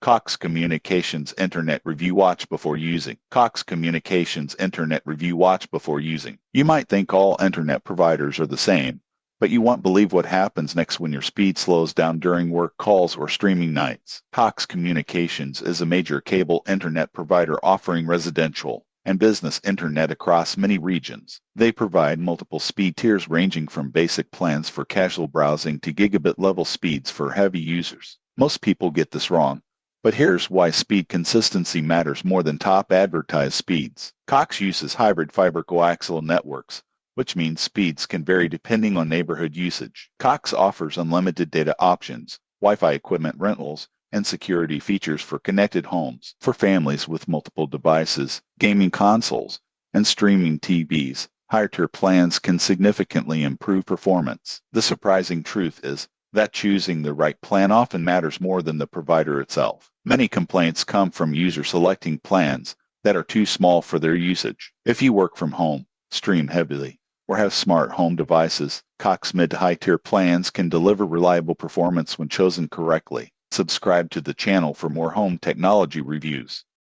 Cox Communications Internet Review Watch before using. Cox Communications Internet Review Watch before using. You might think all internet providers are the same, but you won't believe what happens next when your speed slows down during work calls or streaming nights. Cox Communications is a major cable internet provider offering residential and business internet across many regions. They provide multiple speed tiers ranging from basic plans for casual browsing to gigabit-level speeds for heavy users. Most people get this wrong, but here's why speed consistency matters more than top advertised speeds. Cox uses hybrid fiber coaxial networks, which means speeds can vary depending on neighborhood usage. Cox offers unlimited data options, Wi-Fi equipment rentals, and security features for connected homes. For families with multiple devices, gaming consoles, and streaming TVs, higher-tier plans can significantly improve performance. The surprising truth is that choosing the right plan often matters more than the provider itself. Many complaints come from users selecting plans that are too small for their usage. If you work from home, stream heavily, or have smart home devices, Cox mid to high tier plans can deliver reliable performance when chosen correctly. Subscribe to the channel for more home technology reviews.